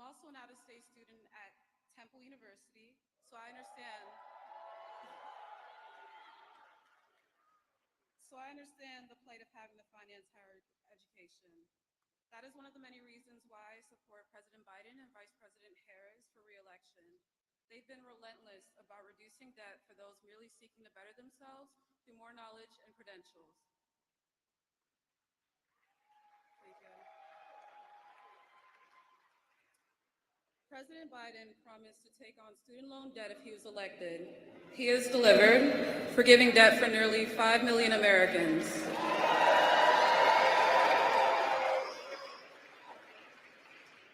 also an out-of-state student at Temple University, so I understand the plight of having to finance higher education. That is one of the many reasons why I support President Biden and Vice President Harris for re-election. They've been relentless about reducing debt for those merely seeking to better themselves through more knowledge and credentials. Thank you. President Biden promised to take on student loan debt if he was elected. He has delivered, forgiving debt for nearly 5 million Americans.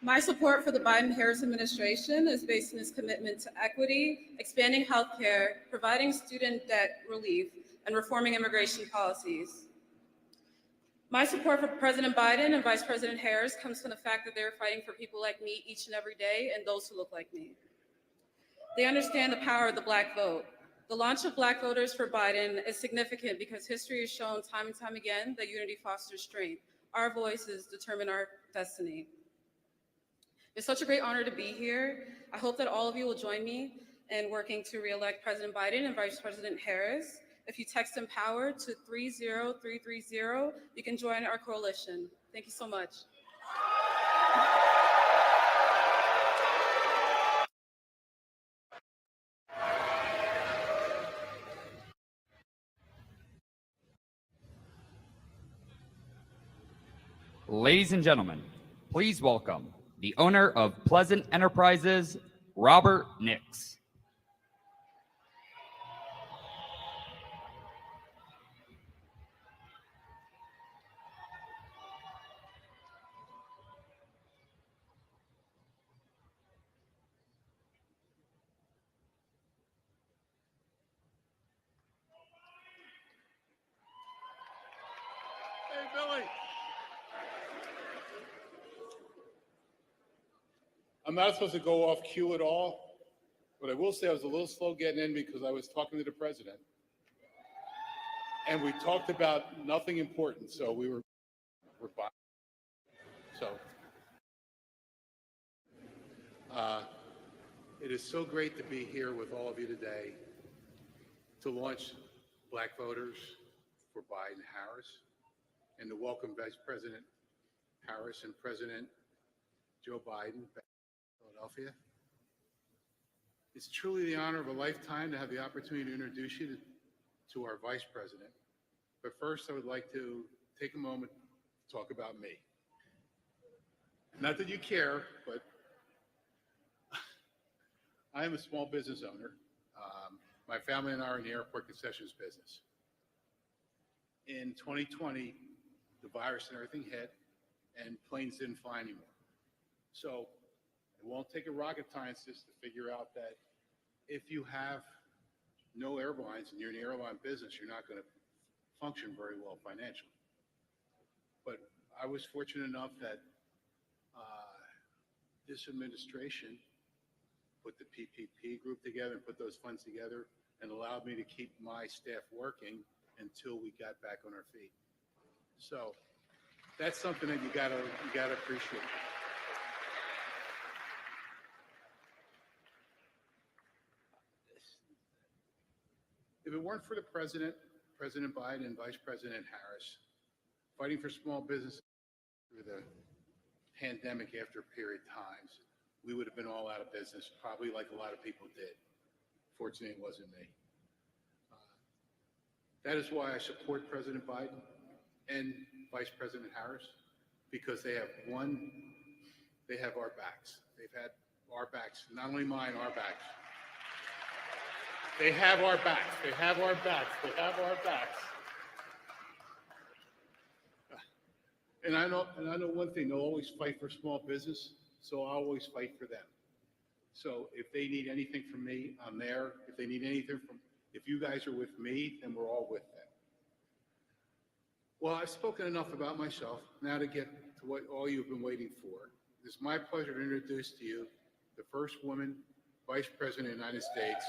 My support for the Biden-Harris administration is based on his commitment to equity, expanding healthcare, providing student debt relief, and reforming immigration policies. My support for President Biden and Vice President Harris comes from the fact that they're fighting for people like me each and every day and those who look like me. They understand the power of the Black vote. The launch of Black voters for Biden is significant because history has shown time and time again that unity fosters strength. Our voices determine our destiny. It's such a great honor to be here. I hope that all of you will join me in working to re-elect President Biden and Vice President Harris. If you text EMPOWER to 30330, you can join our coalition. Thank you so much. Ladies and gentlemen, please welcome the owner of Pleasant Enterprises, Robert Nix. Hey, Billy. I'm not supposed to go off cue at all, but I will say I was a little slow getting in because I was talking to the president. And we talked about nothing important, so we're fine. So it is so great to be here with all of you today to launch Black Voters for Biden-Harris and to welcome Vice President Harris and President Joe Biden back to Philadelphia. It's truly the honor of a lifetime to have the opportunity to introduce you to our Vice President. But first, I would like to take a moment to talk about me. Not that you care, but I am a small business owner. My family and I are in the airport concessions business. In 2020, the virus and everything hit, and planes didn't fly anymore. So it won't take a rocket scientist to figure out that if you have no airlines and you're in the airline business, you're not going to function very well financially. But I was fortunate enough that this administration put the PPP group together and put those funds together and allowed me to keep my staff working until we got back on our feet. So that's something that you gotta appreciate. If it weren't for the President Biden and Vice President Harris fighting for small businesses through the pandemic after period times, we would have been all out of business, probably like a lot of people did. Fortunately, it wasn't me. That is why I support President Biden and Vice President Harris, because they have our backs. They've had our backs, not only mine, our backs. They have our backs. They have our backs. They have our backs. And I know one thing, they'll always fight for small business, so I'll always fight for them. So if they need anything from me, I'm there. If you guys are with me, then we're all with them. Well, I've spoken enough about myself. Now to get to what all you've been waiting for. It's my pleasure to introduce to you the first woman Vice President of the United States.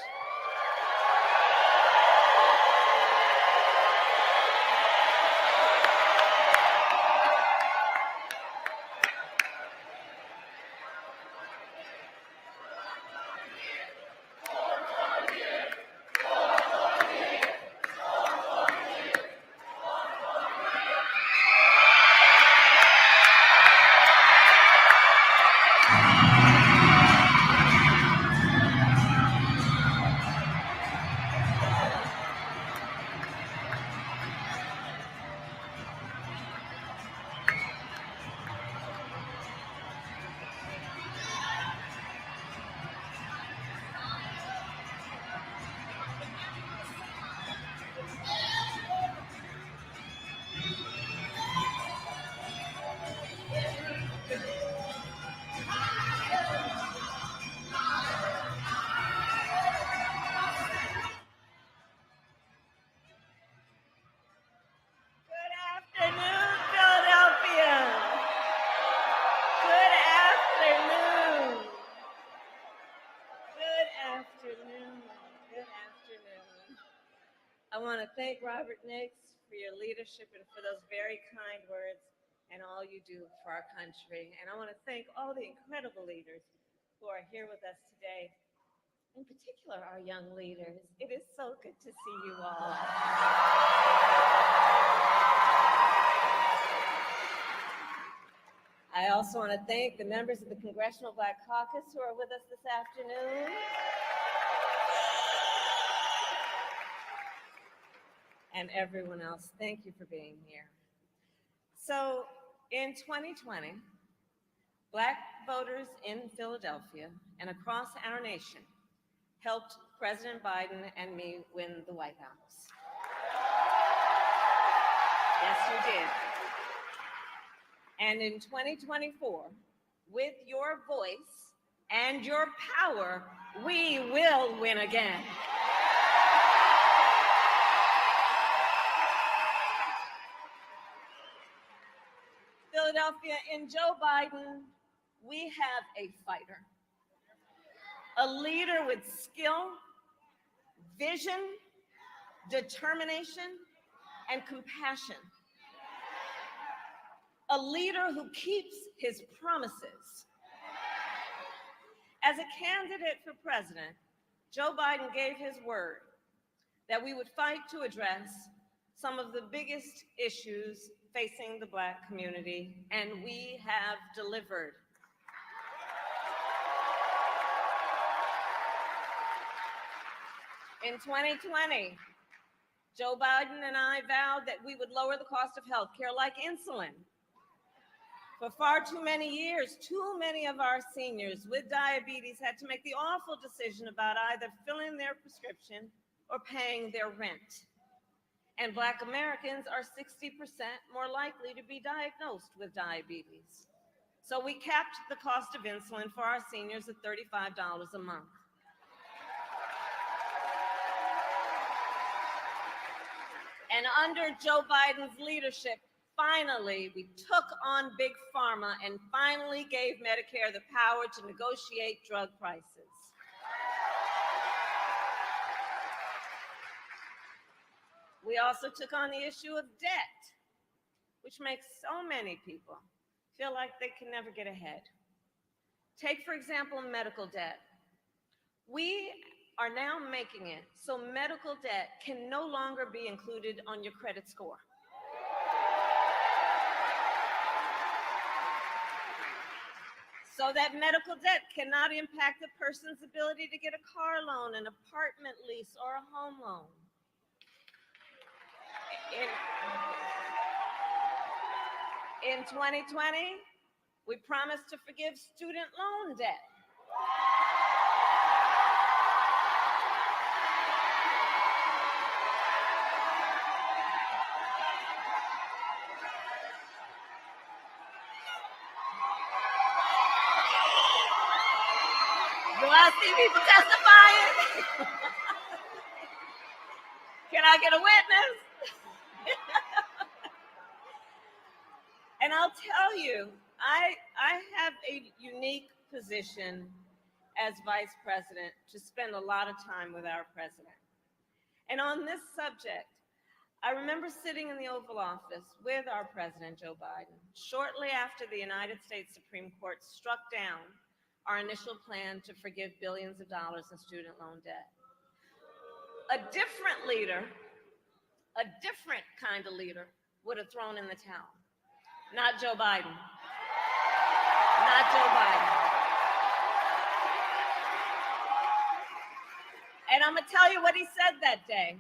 to thank Robert Nix for your leadership and for those very kind words and all you do for our country. And I want to thank all the incredible leaders who are here with us today, in particular our young leaders. It is so good to see you all. I also want to thank the members of the Congressional Black Caucus who are with us this afternoon. And everyone else, thank you for being here. So in 2020, Black voters in Philadelphia and across our nation helped President Biden and me win the White House. Yes, you did. And in 2024, with your voice and your power, we will win again. Philadelphia, in Joe Biden, we have a fighter, a leader with skill, vision, determination, and compassion. A leader who keeps his promises. As a candidate for president, Joe Biden gave his word that we would fight to address some of the biggest issues facing the Black community, and we have delivered. In 2020, Joe Biden and I vowed that we would lower the cost of health care like insulin. For far too many years, too many of our seniors with diabetes had to make the awful decision about either filling their prescription or paying their rent. And Black Americans are 60% more likely to be diagnosed with diabetes. So we capped the cost of insulin for our seniors at $35 a month. And under Joe Biden's leadership, finally, we took on Big Pharma and finally gave Medicare the power to negotiate drug prices. We also took on the issue of debt, which makes so many people feel like they can never get ahead. Take, for example, medical debt. We are now making it so medical debt can no longer be included on your credit score. So that medical debt cannot impact a person's ability to get a car loan, an apartment lease, or a home loan. In 2020, we promised to forgive student loan debt. Do I see people testifying? Can I get a witness? And I'll tell you, I have a unique position as vice president to spend a lot of time with our president. And on this subject, I remember sitting in the Oval Office with our president, Joe Biden, shortly after the United States Supreme Court struck down our initial plan to forgive billions of dollars in student loan debt. A different leader, a different kind of leader, would have thrown in the towel. Not Joe Biden. Not Joe Biden. And I'm going to tell you what he said that day.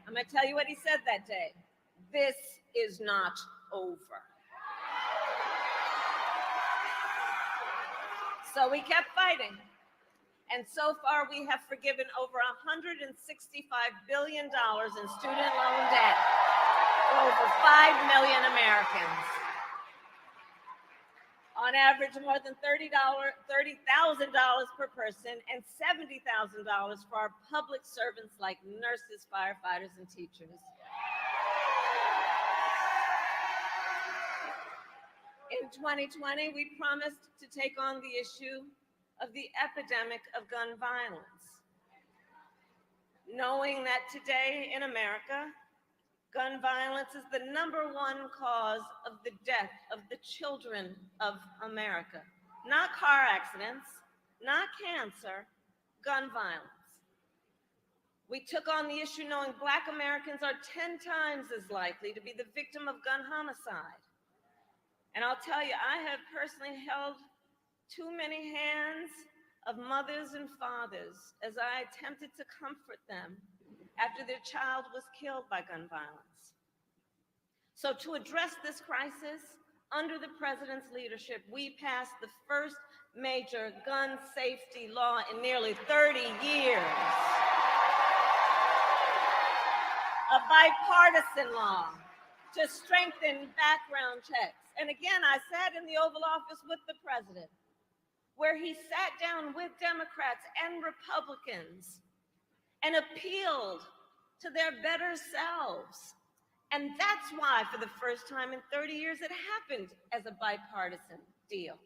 This is not over. So we kept fighting. And so far, we have forgiven over $165 billion in student loan debt for over 5 million Americans. On average, more than $30,000 per person and $70,000 for our public servants like nurses, firefighters, and teachers. In 2020, we promised to take on the issue of the epidemic of gun violence, knowing that today in America, Gun violence is the #1 cause of the death of the children of America. Not car accidents, not cancer, gun violence. We took on the issue knowing Black Americans are 10 times as likely to be the victim of gun homicide. And I'll tell you, I have personally held too many hands of mothers and fathers as I attempted to comfort them after their child was killed by gun violence. So to address this crisis, under the president's leadership, we passed the first major gun safety law in nearly 30 years. A bipartisan law to strengthen background checks. And again, I sat in the Oval Office with the president, where he sat down with Democrats and Republicans and appealed to their better selves. And that's why, for the first time in 30 years, it happened as a bipartisan deal.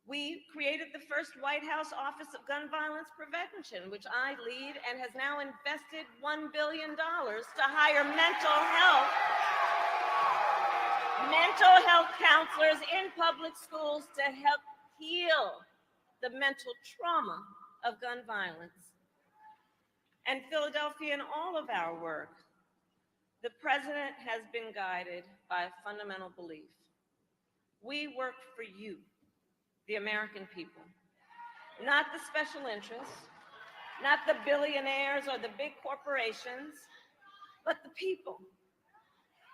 We created the first White House Office of Gun Violence Prevention, which I lead, and has now invested $1 billion to hire mental health counselors in public schools to help heal the mental trauma of gun violence. And Philadelphia, in all of our work, the president has been guided by a fundamental belief. We work for you, the American people, not the special interests, not the billionaires or the big corporations, but the people.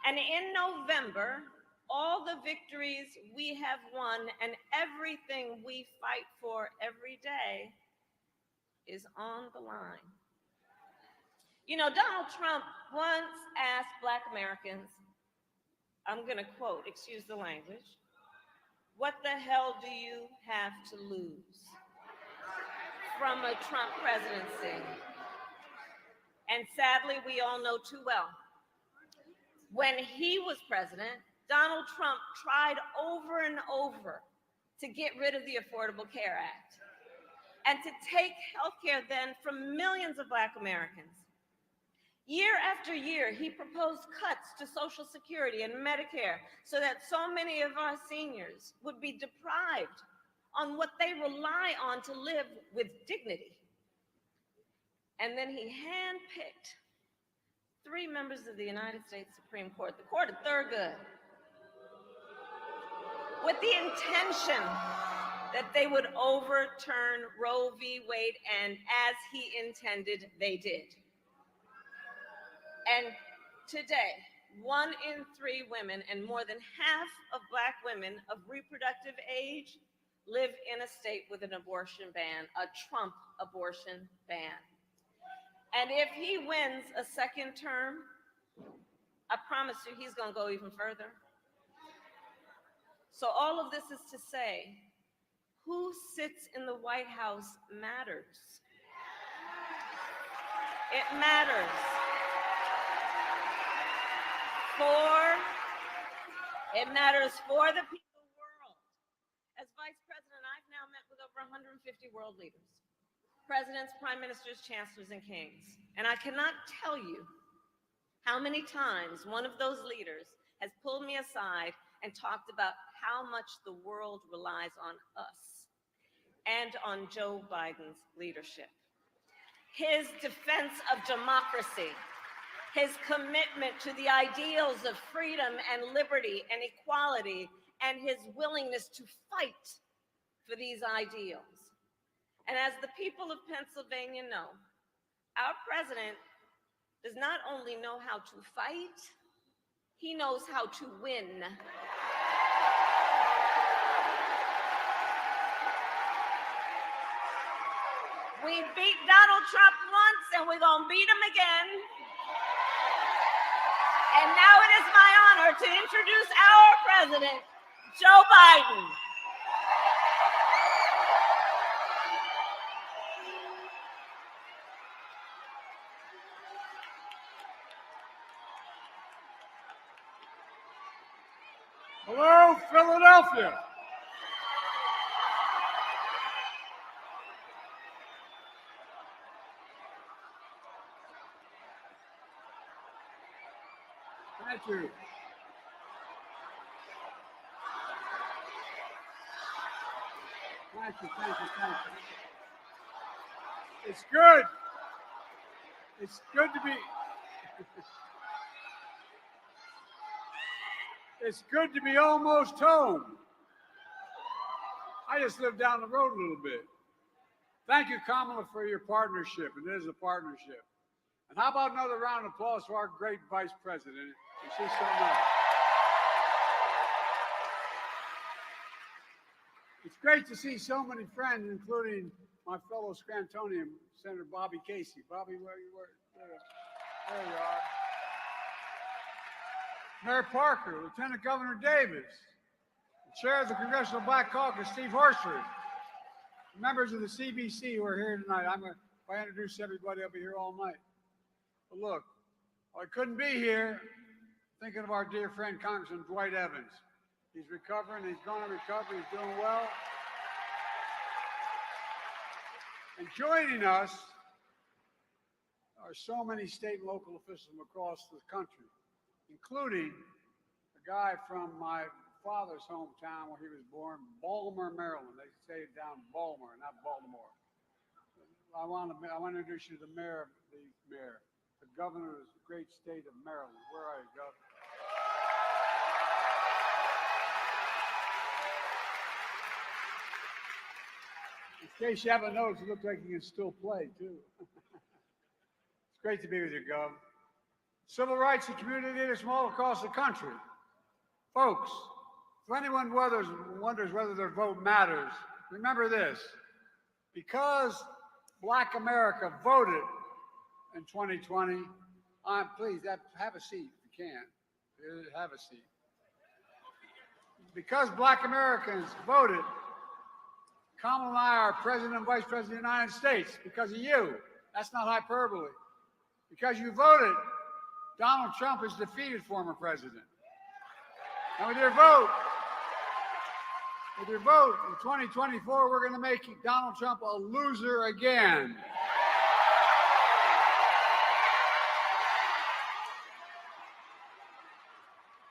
And in November, all the victories we have won and everything we fight for every day is on the line. You know, Donald Trump once asked Black Americans, I'm going to quote, excuse the language, "What the hell do you have to lose from a Trump presidency?" And sadly, we all know too well, when he was president, Donald Trump tried over and over to get rid of the Affordable Care Act and to take healthcare then from millions of Black Americans. Year after year, he proposed cuts to Social Security and Medicare so that so many of our seniors would be deprived on what they rely on to live with dignity. And then he handpicked 3 members of the United States Supreme Court, the Court of Thurgood, with the intention that they would overturn Roe v. Wade, and as he intended, they did. And today, 1 in 3 women and more than half of Black women of reproductive age live in a state with an abortion ban, a Trump abortion ban. And if he wins a second term, I promise you he's going to go even further. So all of this is to say, who sits in the White House matters. It matters. It matters for the people of the world. As Vice President, I've now met with over 150 world leaders, presidents, prime ministers, chancellors, and kings. And I cannot tell you how many times one of those leaders has pulled me aside and talked about how much the world relies on us and on Joe Biden's leadership. His defense of democracy, his commitment to the ideals of freedom and liberty and equality, and his willingness to fight for these ideals. And as the people of Pennsylvania know, our president does not only know how to fight, he knows how to win. We beat Donald Trump once, and we're going to beat him again. And now it is my honor to introduce our president, Joe Biden. Hello, Philadelphia. Thank you. Thank you, thank you, thank you. It's good. It's good to be. It's good to be almost home. I just live down the road a little bit. Thank you, Kamala, for your partnership, and it is a partnership. And how about another round of applause for our great Vice President? She's so nice. It's great to see so many friends, including my fellow Scrantonian, Senator Bobby Casey. Bobby, where you were? There you are. Mayor Parker, Lieutenant Governor Davis, the Chair of the Congressional Black Caucus, Steve Horsford, members of the CBC who are here tonight. If I introduce everybody, I'll be here all night. But look, I couldn't be here thinking of our dear friend, Congressman Dwight Evans. He's recovering. He's going to recover. He's doing well. And joining us are so many state and local officials from across the country, including a guy from my father's hometown where he was born, Baltimore, Maryland. They say it down Baltimore, not Baltimore. I want to introduce you to the mayor, the governor of the great state of Maryland. Where are you, Governor? In case you haven't noticed, it looks like he can still play, too. It's great to be with you, Gov. Civil rights and community leaders from all across the country. Folks, if anyone wonders whether their vote matters, remember this. Because Black America voted in 2020, please have a seat if you can. Have a seat. Because Black Americans voted, Kamala and I are President and Vice President of the United States because of you. That's not hyperbole. Because you voted, Donald Trump is defeated former president. And with your vote in 2024, we're going to make Donald Trump a loser again.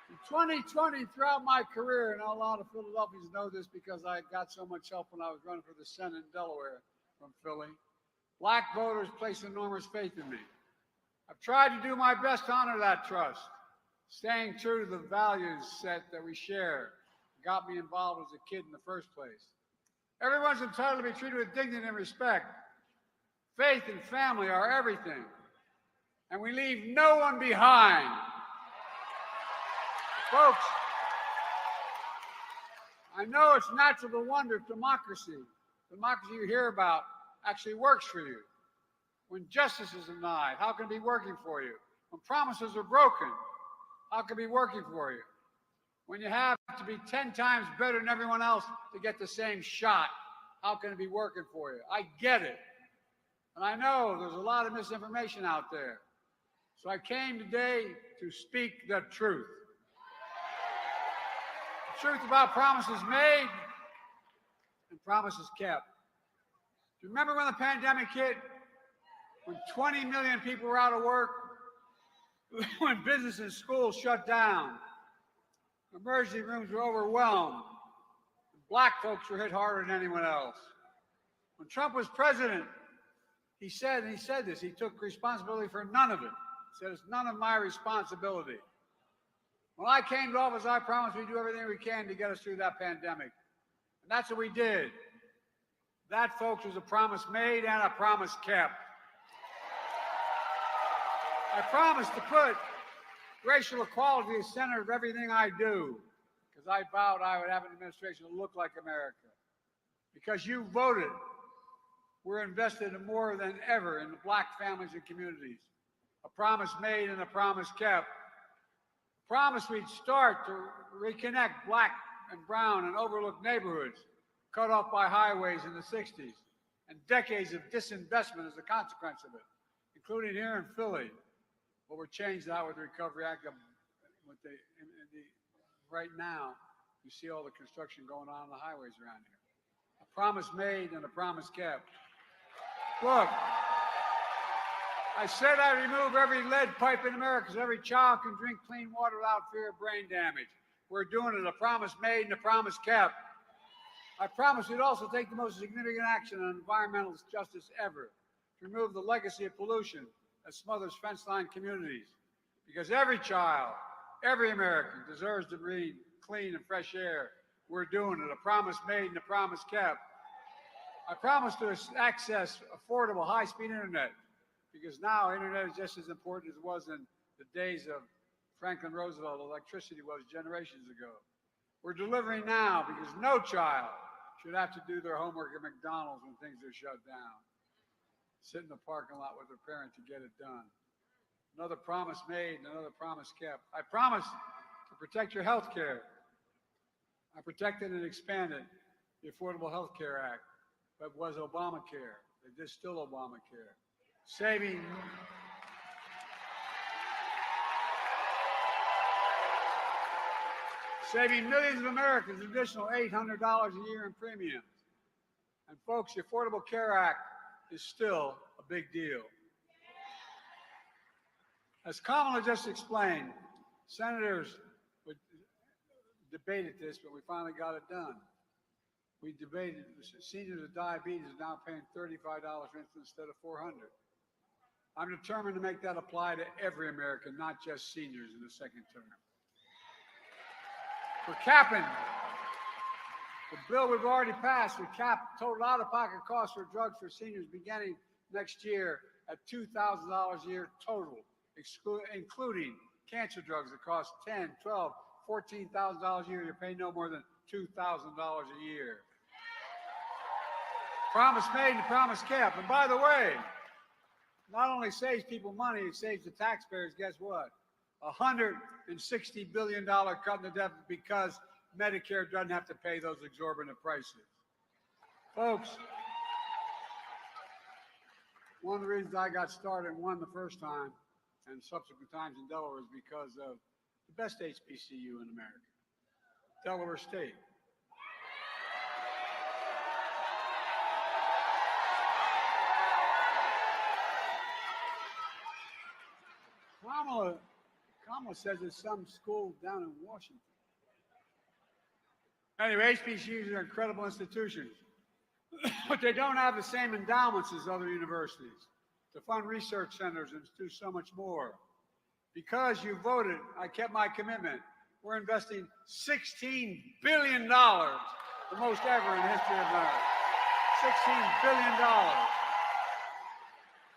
In 2020, throughout my career, and a lot of Philadelphians know this because I got so much help when I was running for the Senate in Delaware from Philly, Black voters placed enormous faith in me. I've tried to do my best to honor that trust, staying true to the values set that we share, got me involved as a kid in the first place. Everyone's entitled to be treated with dignity and respect. Faith and family are everything, and we leave no one behind. Folks, I know it's natural to wonder if democracy you hear about, actually works for you. When justice is denied, how can it be working for you? When promises are broken, how can it be working for you? When you have to be 10 times better than everyone else to get the same shot, how can it be working for you? I get it. And I know there's a lot of misinformation out there. So I came today to speak the truth. The truth about promises made and promises kept. Do you remember when the pandemic hit? When 20 million people were out of work? When business and schools shut down? Emergency rooms were overwhelmed. Black folks were hit harder than anyone else. When Trump was president, he said this, he took responsibility for none of it. He said, it's none of my responsibility. When I came to office, I promised we'd do everything we can to get us through that pandemic. And that's what we did. That, folks, was a promise made and a promise kept. I promised to put racial equality at the center of everything I do, because I vowed I would have an administration that looked like America. Because you voted, we're invested in more than ever in the Black families and communities. A promise made and a promise kept. A promise we'd start to reconnect Black and brown and overlooked neighborhoods cut off by highways in the 60s, and decades of disinvestment as a consequence of it, including here in Philly. But we're changed that with the Recovery Act. Right now, you see all the construction going on the highways around here. A promise made and a promise kept. Look, I said I'd remove every lead pipe in America so every child can drink clean water without fear of brain damage. We're doing it, a promise made and a promise kept. I promised we'd also take the most significant action on environmental justice ever, to remove the legacy of pollution that smothers fence-line communities. Because every child, every American deserves to breathe clean and fresh air. We're doing it, a promise made and a promise kept. I promised to access affordable high-speed internet, because now internet is just as important as it was in the days of Franklin Roosevelt electricity was generations ago. We're delivering now because no child should have to do their homework at McDonald's when things are shut down. Sit in the parking lot with their parent to get it done. Another promise made and another promise kept. I promised to protect your health care. I protected and expanded the Affordable Health Care Act, but was Obamacare. It is still Obamacare. Saving millions of Americans an additional $800 a year in premiums. And folks, the Affordable Care Act is still a big deal. As Kamala just explained, senators debated this, but we finally got it done. We debated seniors with diabetes are now paying $35 for instance instead of $400. I'm determined to make that apply to every American, not just seniors in the second term. We're capping the bill we've already passed. We cap total out-of-pocket costs for drugs for seniors beginning next year at $2,000 a year total, including cancer drugs that cost $10,000, $12,000, $14,000 a year. You pay no more than $2,000 a year. Promise made and promise kept. And by the way, not only saves people money, it saves the taxpayers, guess what? $160 billion cut in the deficit because Medicare doesn't have to pay those exorbitant prices. Folks, one of the reasons I got started and won the first time and subsequent times in Delaware is because of the best HBCU in America, Delaware State. Kamala says it's some school down in Washington. Anyway, HBCUs are incredible institutions, but they don't have the same endowments as other universities to fund research centers and do so much more. Because you voted, I kept my commitment. We're investing $16 billion, the most ever in the history of America. $16 billion.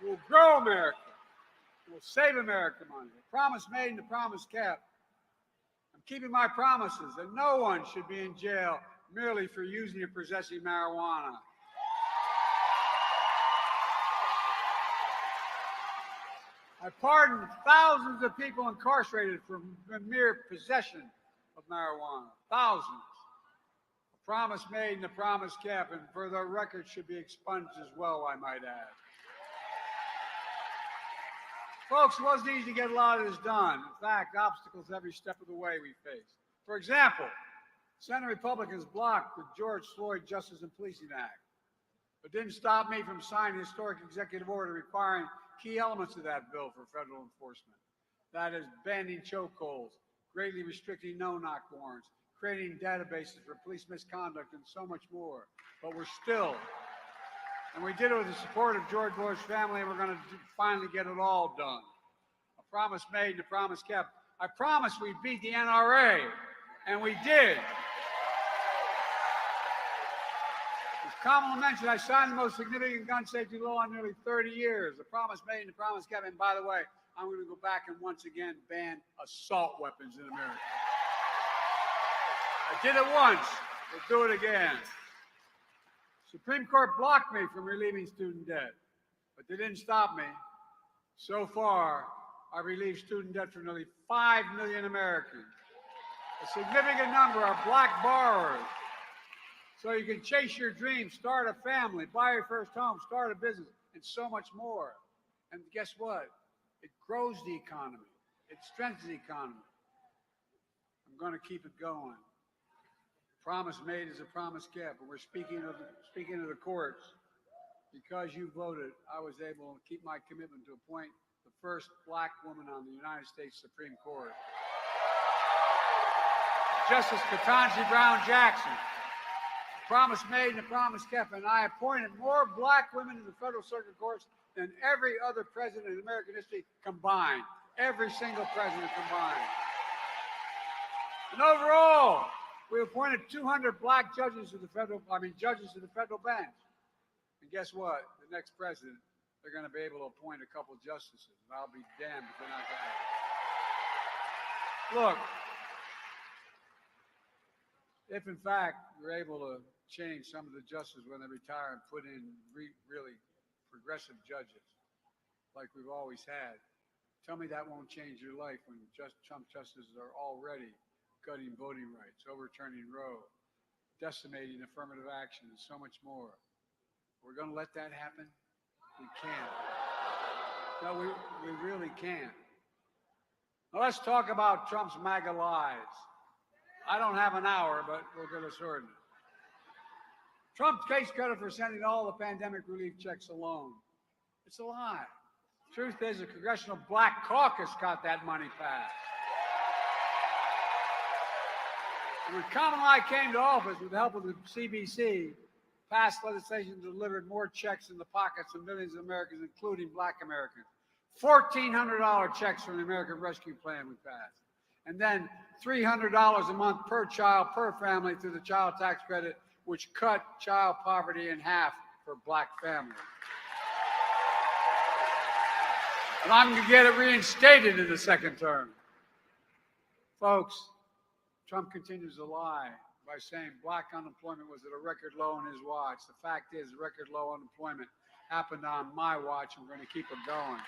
We'll grow America. We'll save America money. A promise made and a promise kept. I'm keeping my promises that no one should be in jail merely for using or possessing marijuana. I pardoned thousands of people incarcerated for the mere possession of marijuana. Thousands. A promise made and a promise kept, and for the record should be expunged as well, I might add. Folks, it wasn't easy to get a lot of this done. In fact, obstacles every step of the way we faced. For example, Senate Republicans blocked the George Floyd Justice and Policing Act, but didn't stop me from signing a historic executive order requiring key elements of that bill for federal enforcement. That is, banning chokeholds, greatly restricting no-knock warrants, creating databases for police misconduct, and so much more. But we're still, and we did it with the support of George Bush's family, and we're going to finally get it all done. A promise made and a promise kept. I promised we'd beat the NRA, and we did. As Kamala mentioned, I signed the most significant gun safety law in nearly 30 years. A promise made and a promise kept. And by the way, I'm going to go back and once again ban assault weapons in America. I did it once. We'll do it again. Supreme Court blocked me from relieving student debt, but they didn't stop me. So far, I relieved student debt for nearly 5 million Americans. A significant number are black borrowers. So you can chase your dreams, start a family, buy your first home, start a business, and so much more. And guess what? It grows the economy. It strengthens the economy. I'm going to keep it going. Promise made is a promise kept. And we're speaking of the courts. because you voted, I was able to keep my commitment to appoint the first black woman on the United States Supreme Court. Justice Ketanji Brown Jackson. A promise made and a promise kept, and I appointed more black women in the federal circuit courts than every other president in American history combined. Every single president combined. And overall, we appointed 200 black judges to the federal bench. And guess what? The next president, they're going to be able to appoint a couple justices. And I'll be damned if they're not going to. Look, if in fact we're able to change some of the justices when they retire and put in really progressive judges like we've always had, tell me that won't change your life when Trump justices are already gutting voting rights, overturning Roe, decimating affirmative action, and so much more. We're going to let that happen? We can't. No, we really can't. Now let's talk about Trump's MAGA lies. I don't have an hour, but we'll get us sorted. Trump takes credit for sending all the pandemic relief checks alone. It's a lie. Truth is, the Congressional Black Caucus got that money passed. When Kamala came to office with the help of the CBC, passed legislation that delivered more checks in the pockets of millions of Americans, including black Americans. $1,400 checks from the American Rescue Plan we passed. And then $300 a month per child, per family through the child tax credit, which cut child poverty in half for black families. And I'm going to get it reinstated in the second term. Folks, Trump continues to lie by saying black unemployment was at a record low on his watch. The fact is, record low unemployment happened on my watch, and we're going to keep it going.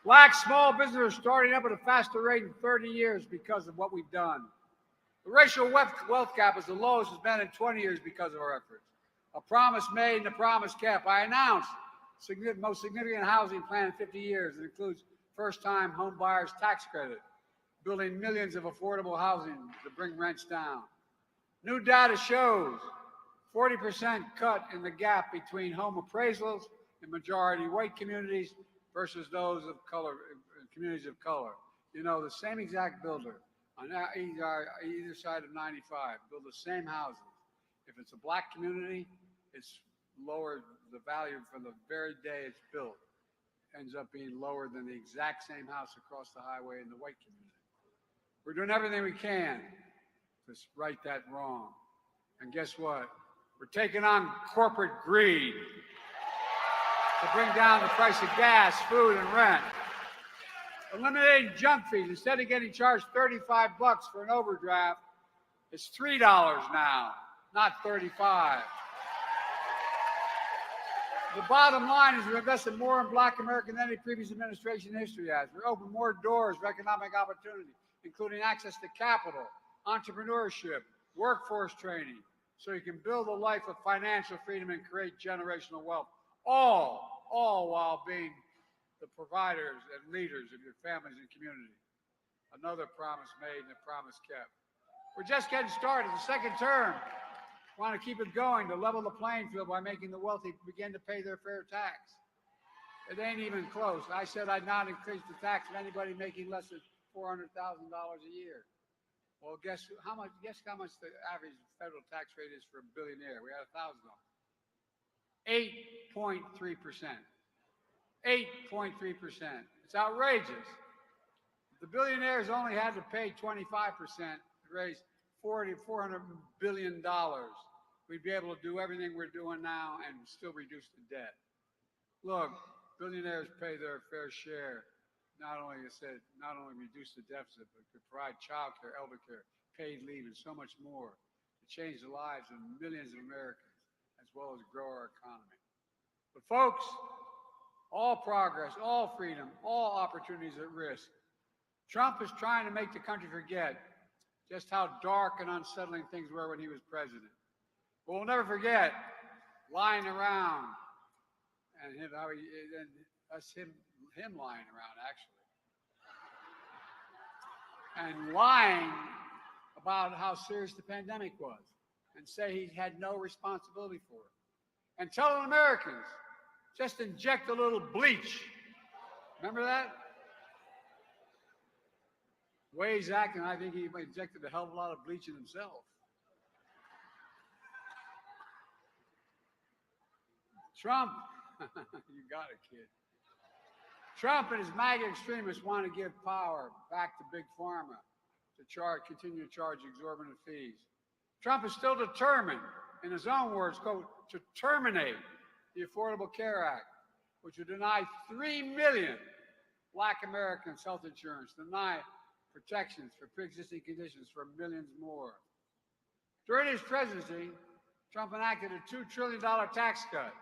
Black small businesses are starting up at a faster rate in 30 years because of what we've done. The racial wealth gap is the lowest it's been in 20 years because of our efforts. A promise made and a promise kept. I announced the most significant housing plan in 50 years. It includes first-time home buyers tax credit, building millions of affordable housing to bring rents down. New data shows 40% cut in the gap between home appraisals in majority white communities versus those of color, communities of color. You know, the same exact builder on either side of 95 build the same houses. If it's a black community, it's lower, the value from the very day it's built ends up being lower than the exact same house across the highway in the white community. We're doing everything we can to right that wrong. And guess what? We're taking on corporate greed to bring down the price of gas, food, and rent. Eliminating junk fees. Instead of getting charged $35 for an overdraft, it's $3 now, not $35. The bottom line is we're investing more in black Americans than any previous administration in history has. We're opening more doors for economic opportunity, including access to capital, entrepreneurship, workforce training, so you can build a life of financial freedom and create generational wealth, all while being the providers and leaders of your families and community. Another promise made and a promise kept. We're just getting started. The second term, want to keep it going to level the playing field by making the wealthy begin to pay their fair tax. It ain't even close. I said I'd not increase the tax of anybody making less than $400,000 a year. Well, guess how much the average federal tax rate is for a billionaire? We had 1,000 of them. 8.3%. 8.3%. It's outrageous. If the billionaires only had to pay 25% to raise $400 billion, we'd be able to do everything we're doing now and still reduce the debt. Look, billionaires pay their fair share. Not only reduce the deficit, but could provide child care, elder care, paid leave, and so much more to change the lives of millions of Americans, as well as grow our economy. But folks, all progress, all freedom, all opportunities at risk. Trump is trying to make the country forget just how dark and unsettling things were when he was president. But we'll never forget lying around and him lying around, actually. And lying about how serious the pandemic was. and say he had no responsibility for it. And telling Americans, just inject a little bleach. Remember that? The way he's acting, I think he injected a hell of a lot of bleach in himself. Trump, you got it, kid. Trump and his MAGA extremists want to give power back to Big Pharma to continue to charge exorbitant fees. Trump is still determined, in his own words, quote, to terminate the Affordable Care Act, which would deny 3 million Black Americans health insurance, deny protections for pre-existing conditions for millions more. During his presidency, Trump enacted a $2 trillion tax cut,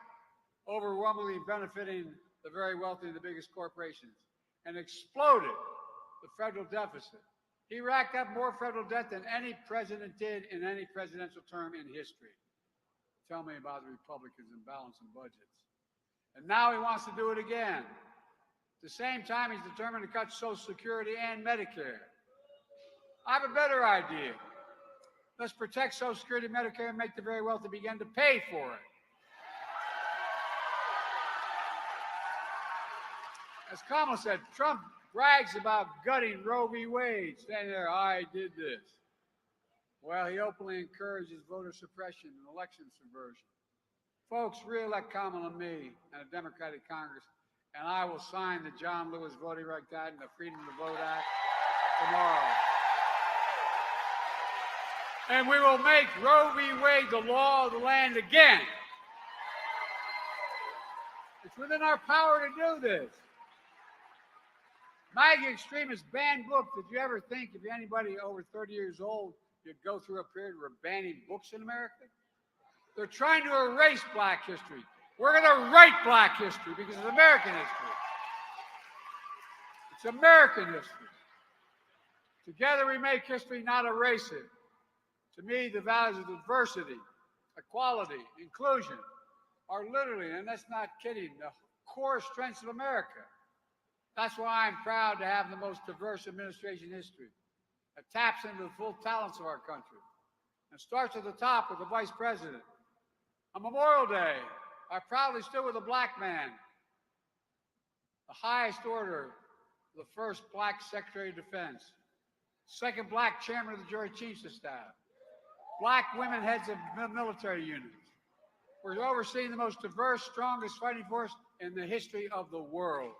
overwhelmingly benefiting the very wealthy and the biggest corporations, and exploded the federal deficit. He racked up more federal debt than any president did in any presidential term in history. Tell me about the Republicans and balancing budgets. And now he wants to do it again. At the same time, he's determined to cut Social Security and Medicare. I have a better idea. Let's protect Social Security and Medicare and make the very wealthy begin to pay for it. As Kamala said, Trump brags about gutting Roe v. Wade, standing there, I did this. Well, he openly encourages voter suppression and election subversion. Folks, re-elect Kamala and me and a Democratic Congress, and I will sign the John Lewis Voting Rights Act and the Freedom to Vote Act tomorrow. And we will make Roe v. Wade the law of the land again. It's within our power to do this. MAGA extremists ban books. Did you ever think if you're anybody over 30 years old, you'd go through a period where we're banning books in America? They're trying to erase Black history. We're going to write Black history because it's American history. It's American history. Together we make history, not erase it. To me, the values of diversity, equality, inclusion are literally, and that's not kidding, the core strengths of America. That's why I'm proud to have the most diverse administration in history. It taps into the full talents of our country and starts at the top with the Vice President. On Memorial Day, I proudly stood with a Black man, the highest order, the first Black Secretary of Defense, second Black Chairman of the Joint Chiefs of Staff, Black women heads of military units. We're overseeing the most diverse, strongest fighting force in the history of the world.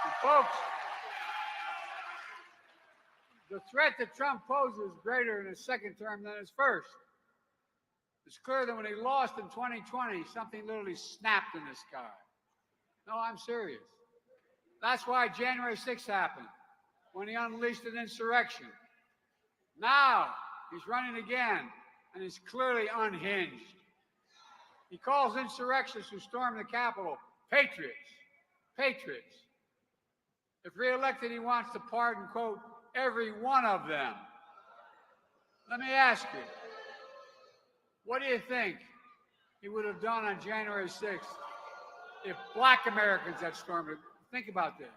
And folks, the threat that Trump poses is greater in his second term than his first. It's clear that when he lost in 2020, something literally snapped in the sky. No, I'm serious. That's why January 6th happened, when he unleashed an insurrection. Now, he's running again, and he's clearly unhinged. He calls insurrectionists who stormed the Capitol patriots. Patriots. If reelected, he wants to pardon, quote, every one of them. Let me ask you, what do you think he would have done on January 6th if Black Americans had stormed it? Think about this.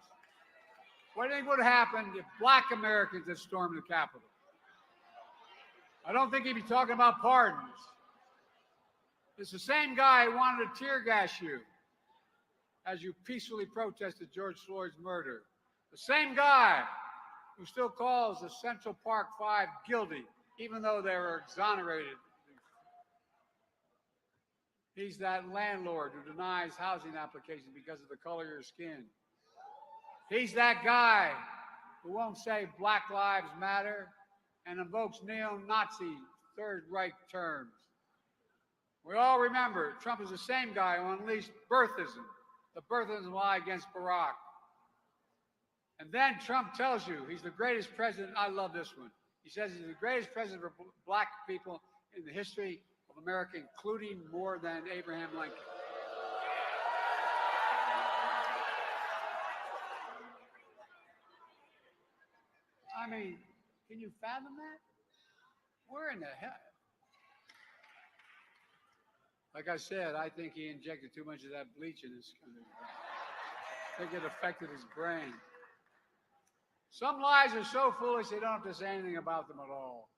What do you think would have happened if Black Americans had stormed the Capitol? I don't think he'd be talking about pardons. It's the same guy who wanted to tear gas you as you peacefully protested George Floyd's murder. The same guy who still calls the Central Park Five guilty, even though they were exonerated. He's that landlord who denies housing applications because of the color of your skin. He's that guy who won't say Black Lives Matter and invokes neo-Nazi Third Reich terms. We all remember Trump is the same guy who unleashed birthism, the birthism lie against Barack. And then Trump tells you he's the greatest president. I love this one. He says he's the greatest president for Black people in the history of America, including more than Abraham Lincoln. I mean, can you fathom that? Where in the hell? Like I said, I think he injected too much of that bleach in his country. I think it affected his brain. Some lies are so foolish they don't have to say anything about them at all.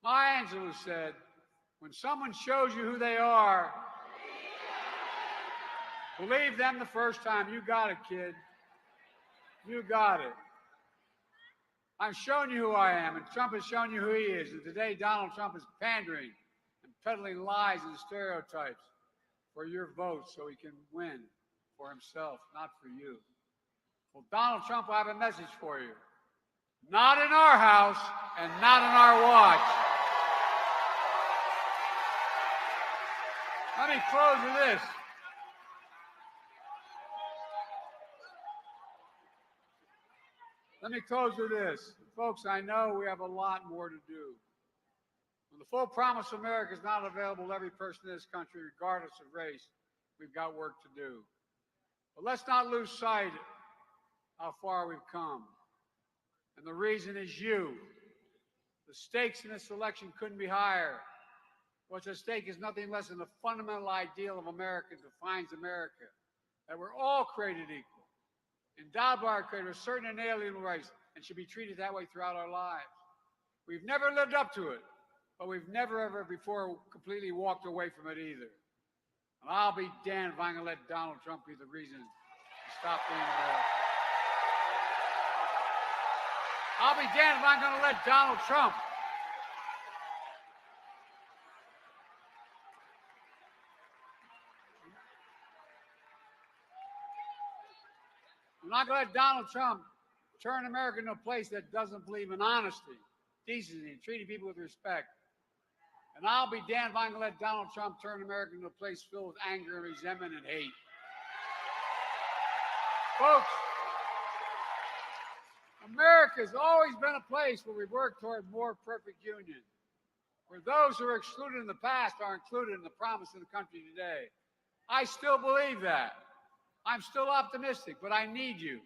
Maya Angelou said, when someone shows you who they are, believe them the first time. You got it, kid. You got it. I'm showing you who I am, and Trump has shown you who he is. And today, Donald Trump is pandering and peddling lies and stereotypes for your vote so he can win for himself, not for you. Well, Donald Trump will have a message for you. Not in our house and not in our watch. Let me close with this. Let me close with this. Folks, I know we have a lot more to do. When the full promise of America is not available to every person in this country, regardless of race, we've got work to do. But let's not lose sight of how far we've come. And the reason is you. The stakes in this election couldn't be higher. What's at stake is nothing less than the fundamental ideal of America that defines America, that we're all created equal, endowed by our Creator with certain inalienable rights, and should be treated that way throughout our lives. We've never lived up to it, but we've never, ever before completely walked away from it either. And I'll be damned if I'm going to let Donald Trump be the reason to stop being America. I'll be damned if I'm going to let Donald Trump I'm not going to let Donald Trump turn America into a place that doesn't believe in honesty, decency, and treating people with respect. And I'll be damned if I'm going to let Donald Trump turn America into a place filled with anger and resentment and hate. Folks, America's always been a place where we work toward more perfect union, where those who are excluded in the past are included in the promise of the country today. I still believe that. I'm still optimistic, but I need you.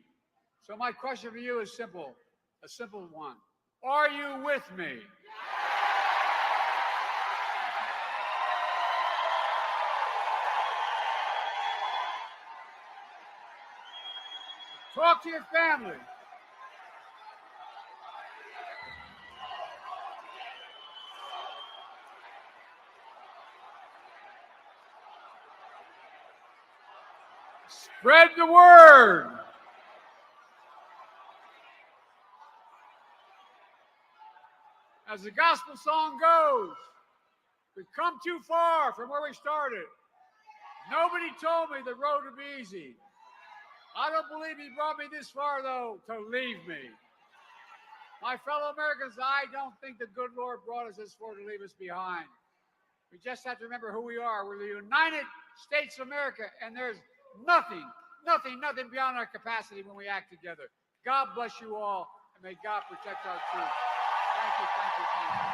So my question for you is simple, a simple one. Are you with me? Talk to your family. Spread the word. As the gospel song goes, we've come too far from where we started. Nobody told me the road would be easy. I don't believe he brought me this far, though, to leave me. My fellow Americans, I don't think the good Lord brought us this far to leave us behind. We just have to remember who we are. We're the United States of America, and there's nothing beyond our capacity when we act together. God bless you all, and may God protect our troops. Thank you, thank you, thank you.